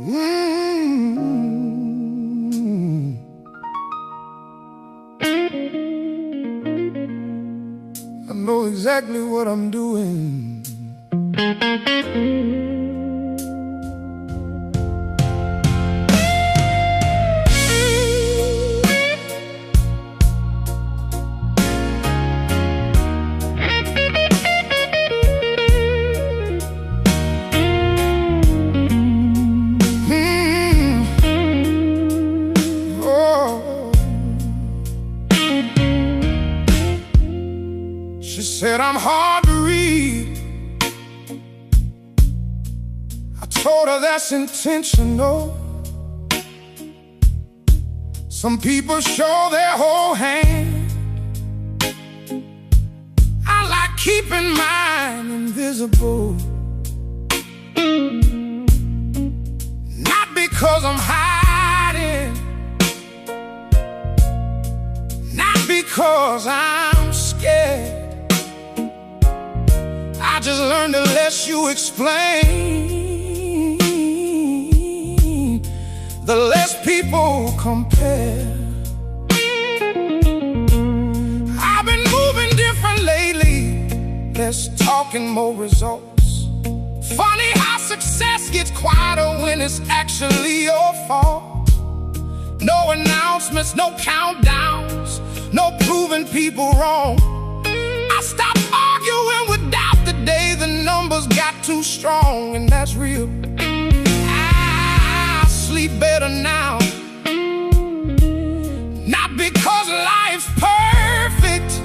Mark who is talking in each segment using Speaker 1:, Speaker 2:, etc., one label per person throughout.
Speaker 1: Mm. I know exactly what I'm doing. She said I'm hard to read. I told her that's intentional. Some people show their whole hand. I like keeping mine invisible. Not because I'm hiding, not because I'm scared. I just learned the less you explain, the less people compare. I've been moving different lately, less talking, more results. Funny how success gets quieter when it's actually your fault. No announcements, no countdowns, no proving people wrong. I stopped arguing with doubt the day the numbers got too strong, and that's real. I sleep better now, not because life's perfect.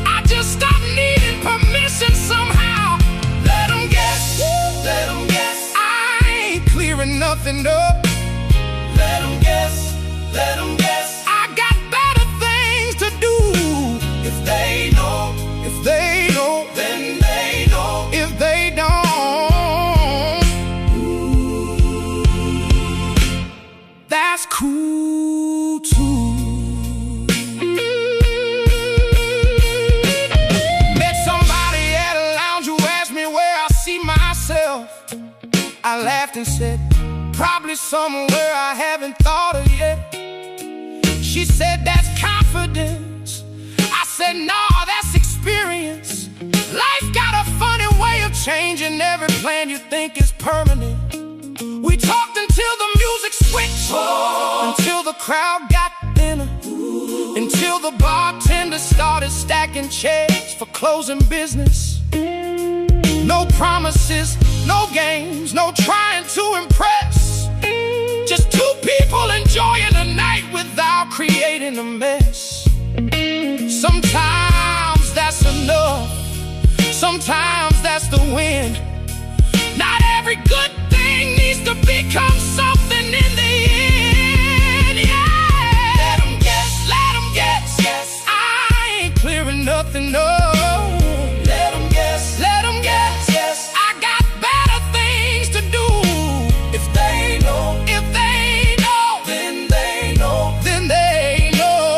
Speaker 1: I just stopped needing permission somehow. Let them guess, let them guess. I ain't clearing nothing up. Let them guess, let them guess. I got better things to do. If they know, if they know, then they know. If they don't, that's cool too. Met somebody at a lounge who asked me where I see myself. I laughed and said, probably somewhere I haven't thought of yet. She said, that's confidence. I said, nah, that's experience. Life got a funny way of changing every plan you think is permanent. We talked until the music switched, until the crowd got thinner, until the bartender started stacking chairs for closing business. No promises, no games, no trying to impress. Just two people enjoying the night without creating a mess. Sometimes that's enough, sometimes that's the win. Not every good thing needs to become something in the end. Yeah. Let them guess, let them guess, yes. I ain't clearing nothing up. Let them guess, let them guess, yes. I got better things to do. If they know, if they know, then they know, then they know.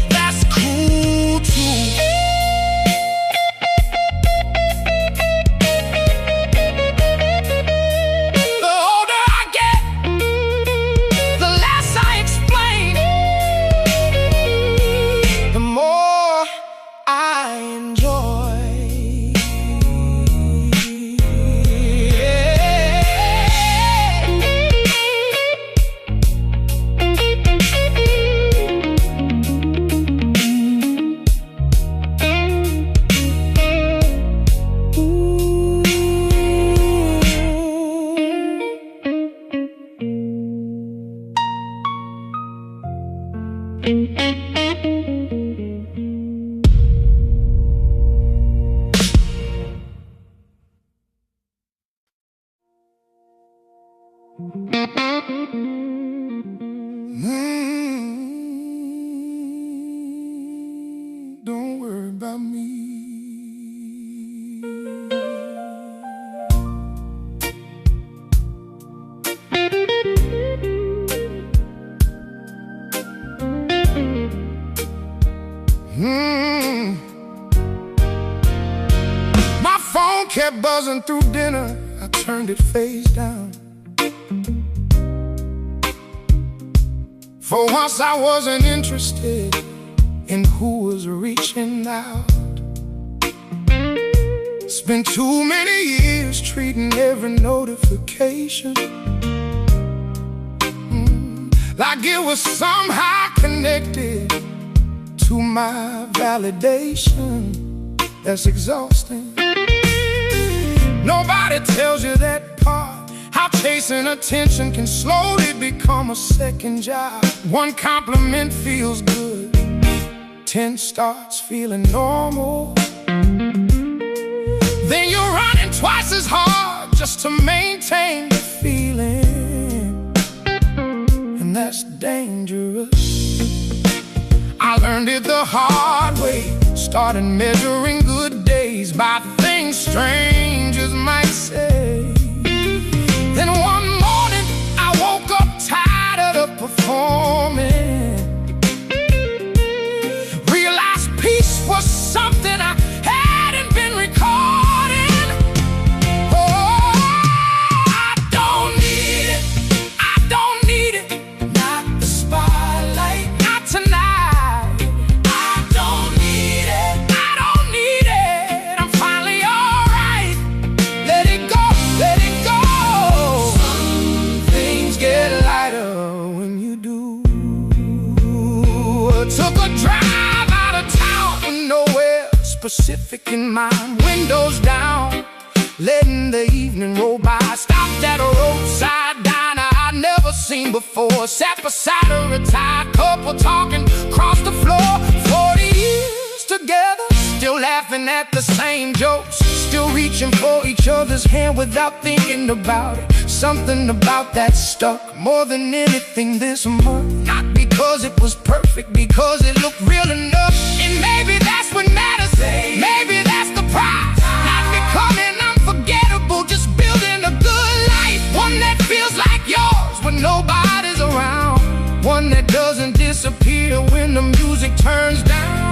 Speaker 1: That's cool too. The older I get, the less I explain, the more I enjoy. Don't worry about me. My phone kept buzzing through dinner, I turned it face down. For once I wasn't interested in who was reaching out. Spent too many years treating every notification like it was somehow connected to my validation. That's exhausting. Nobody tells you that part, how chasing attention can slowly become a second job. One compliment feels good, 10 starts feeling normal. Then you're running twice as hard just to maintain the feeling, and that's dangerous. I learned it the hard way, started measuring good days by things strangers might say. Then one morning I woke up tired of performing, realized peace was something I hadn't been recording. Oh, I don't need it, I don't need it, not the spotlight, not tonight. I don't need it, I don't need it, I'm finally alright. Let it go, let it go. Some things get lighter when you do. Took a drive out of town with nowhere specific in mind, windows down, letting the evening roll by. Stopped at a roadside diner I'd never seen before, sat beside a retired couple talking across the floor. 40 years together, still laughing at the same jokes, still reaching for each other's hand without thinking about it. Something about that stuck more than anything this month. Not because it was perfect, because it looked real enough. And maybe that's what matters, maybe that's the prize. Not becoming unforgettable, just building a good life. One that feels like yours when nobody's around, one that doesn't disappear when the music turns down.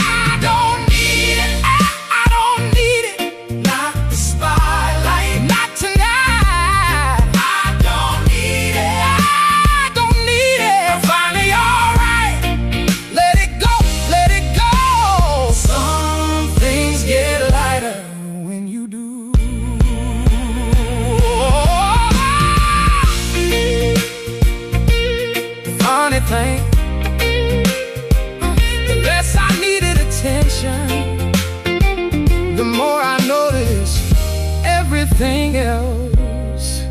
Speaker 1: I don't need it, I don't need it, not the spotlight, not tonight. I don't need it, I don't need it, I'm finally alright. Let it go, let it go. Some things get lighter when you do. Funny thing, the less I needed attention, the more I notice everything else.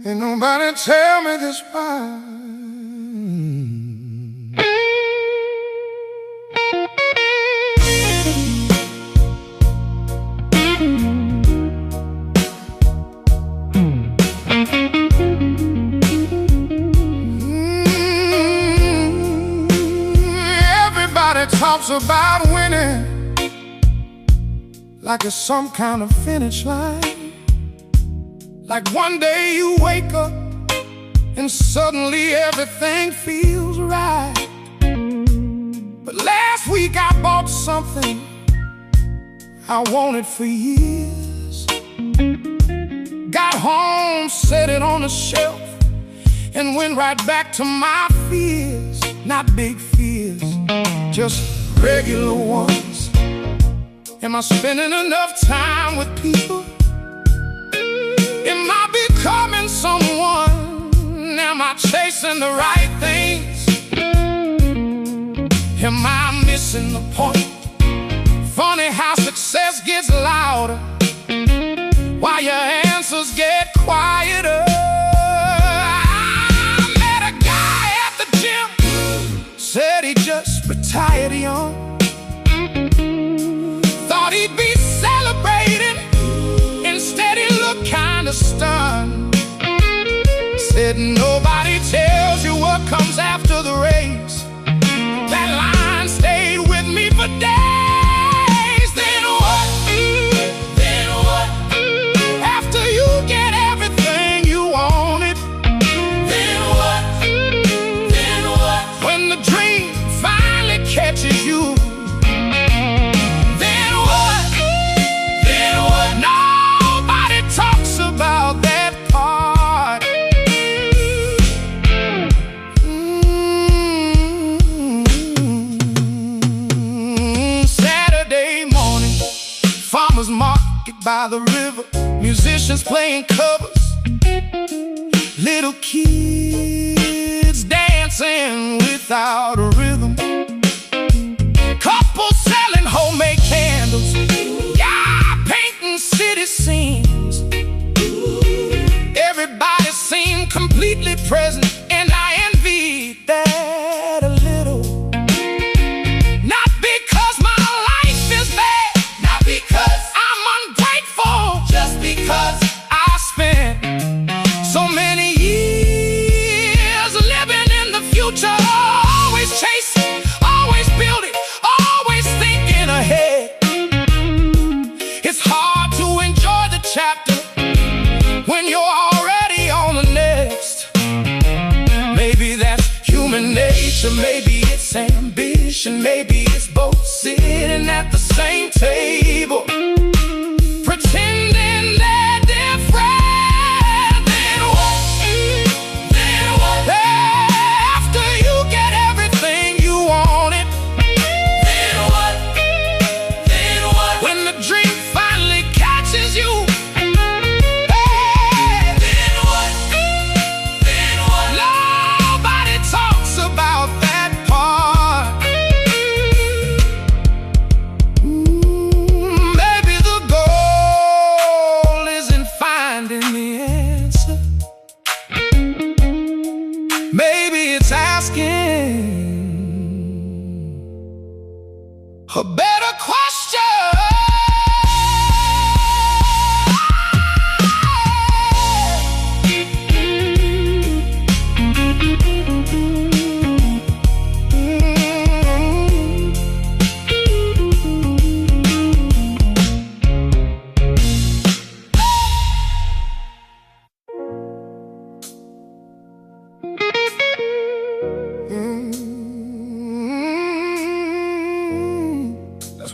Speaker 1: Ain't nobody tell me this why. Everybody talks about winning like it's some kind of finish line. Like one day you wake up and suddenly everything feels right. But last week I bought something I wanted for years. Got home, set it on the shelf, and went right back to my fears. Not big fears, just regular ones. Am I spending enough time with people? Am I becoming someone? Am I chasing the right things? Am I missing the point? Funny how success gets louder while your answers get quieter. I met a guy at the gym, said he just retired young. Thought he'd be celebrated, instead he looked kinda stunned. farmer's market by the river, musicians playing covers, little kids dancing without a rhythm, couples selling homemade candles, yeah, painting city scenes. Everybody seemed completely present, and I envied that a little. Not because my life is bad, not because I'm ungrateful, just because I spent so many years living in the future, always chasing, always building, always thinking ahead. It's hard to enjoy the chapter when you're already on the next. Maybe that's human nature, maybe it's ambition, maybe it's both sitting at the same table, pretending they're different. Then what? Then what? After you get everything you wanted, then what? Then what? When the dream finally catches you, a better question.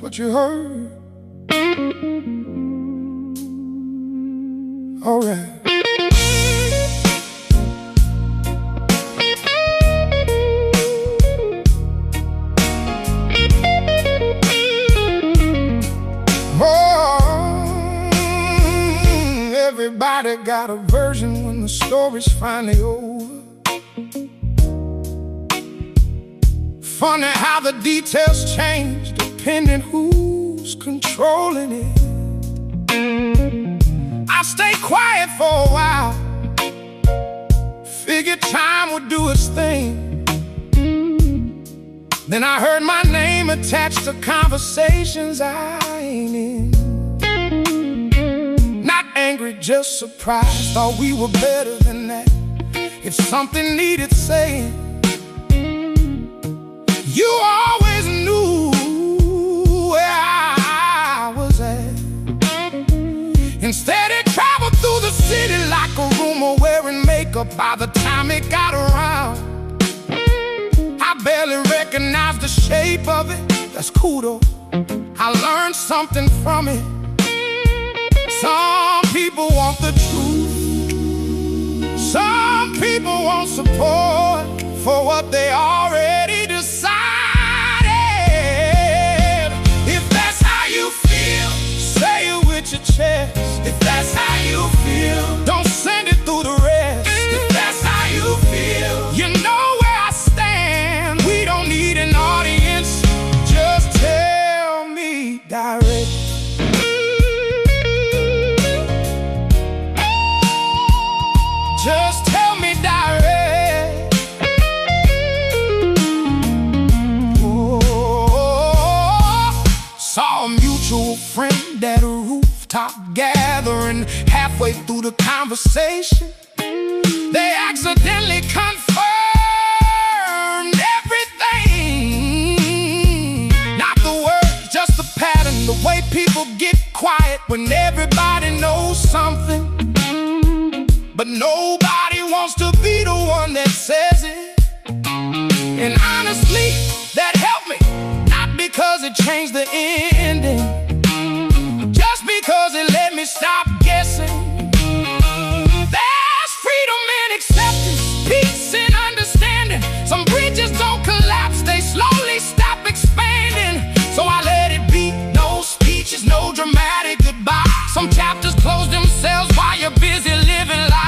Speaker 1: What you heard. All right. Everybody got a version when the story's finally over. Funny how the details change depending who's controlling it. I stayed quiet for a while, figured time would do its thing. Then I heard my name attached to conversations I ain't in. Not angry, just surprised, thought we were better than that. If something needed saying, you always knew where I was at. Instead it traveled through the city like a rumor wearing makeup. By the time it got around, I barely recognized the shape of it. That's cool though, I learned something from it. Some people want the truth, some people want support for what they already decided. If that's how you feel, say it with your chest. If that's how you feel, don't send it through the rest. If that's how you feel, you know where I stand. We don't need an audience, just tell me direct. Just tell me direct. Oh, saw a mutual friend at a rooftop gathering. Halfway through the conversation, they accidentally confirmed everything. Not the words, just the pattern. The way people get quiet when everybody knows something, but nobody wants to be the one that says it. And honestly, that helped me. Not because it changed the ending, just because it let me stop guessing. There's freedom in acceptance, peace in understanding. Some bridges don't collapse, they slowly stop expanding. So I let it be, no speeches, no dramatic. dramatic goodbye. Some chapters close themselves while you're busy living life.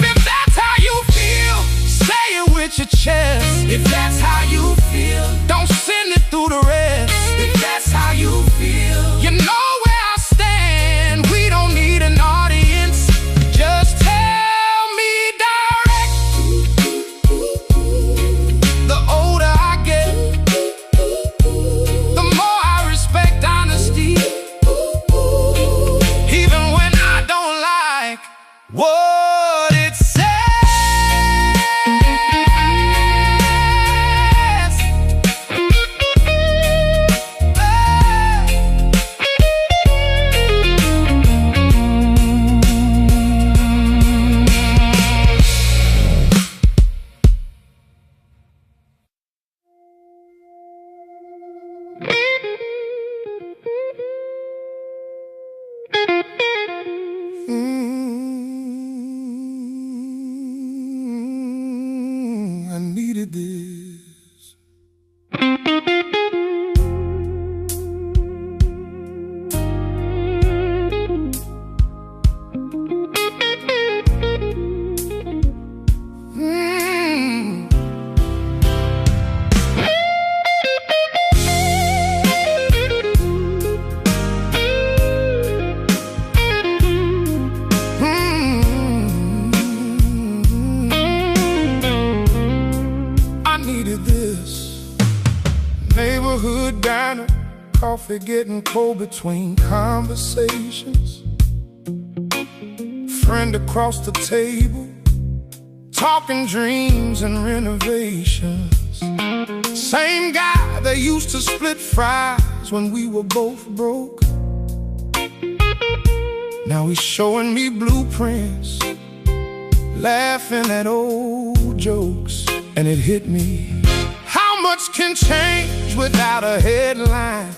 Speaker 1: If that's how you feel, say it with your chest. If that's how you feel, don't send it through the rest. If that's how you feel, you know where I stand. We don't need an audience, just tell me direct. The older I get, the more I respect honesty. Even when I don't like what it says. I needed this. Neighborhood diner, coffee getting cold between conversations. Friend across the table, talking dreams and renovations. Same guy that used to split fries when we were both broke. Now he's showing me blueprints, laughing at old jokes, and it hit me. How much can change without a headline?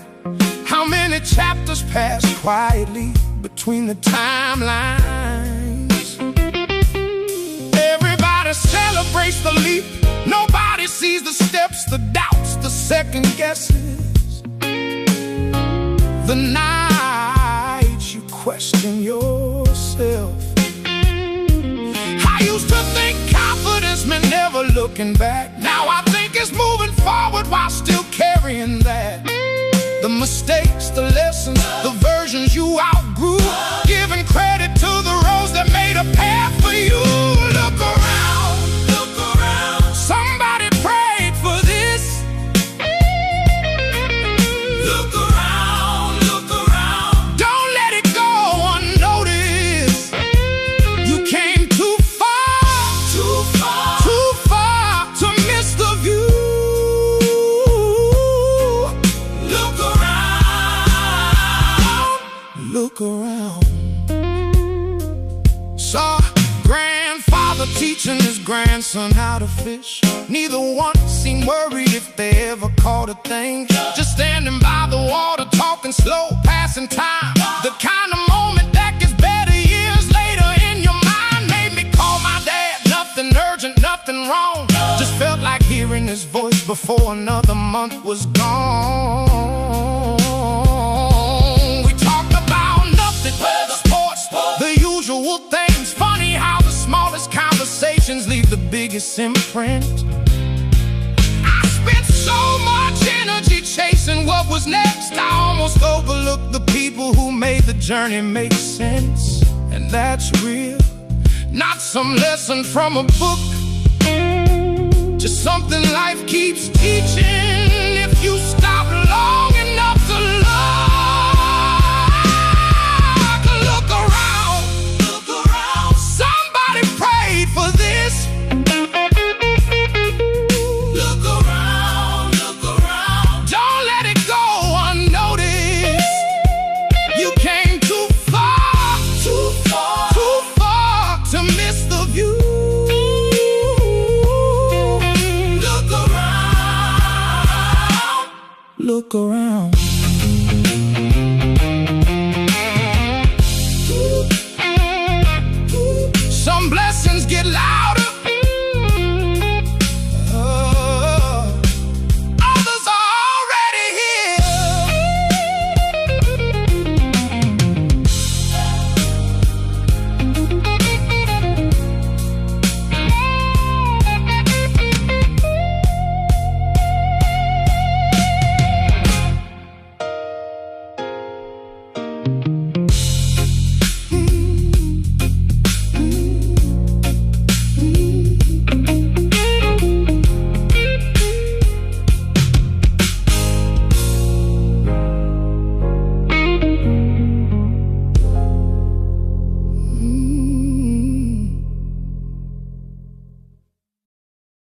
Speaker 1: How many chapters pass quietly between the timelines? Everybody celebrates the leap. Nobody sees the steps, the doubts, the second guesses. The nights you question yourself. I used to think confidence meant never looking back. Now I think it's moving forward while still carrying that. The mistakes, the lessons, the versions you outgrew, giving credit to the roads that made a path for you. Look around, look around. Somebody prayed for this. Look around, look around. Don't let it go unnoticed. You came too far, too far, too far to miss the view. Look around, look around. Saw grandfather teaching his grandson how to fish. Neither one seemed worried if they ever caught a thing. Just standing by the water, talking slow, passing time. The kind of moment that gets better years later in your mind. Made me call my dad. Nothing urgent, nothing wrong. Just felt like hearing his voice before another month was gone. We talked about nothing, weather, sports, the usual things. Funny how the smallest conversations leave the biggest imprint. I spent so much energy chasing what was next. I almost overlooked the people who made the journey make sense. And that's real, not some lesson from a book, just something life keeps teaching if you stop long enough to look. Look around, look around. Somebody prayed for this. Look around, look around. Don't let it go unnoticed. You came too far, too far, too far to miss the view. Look around, look around.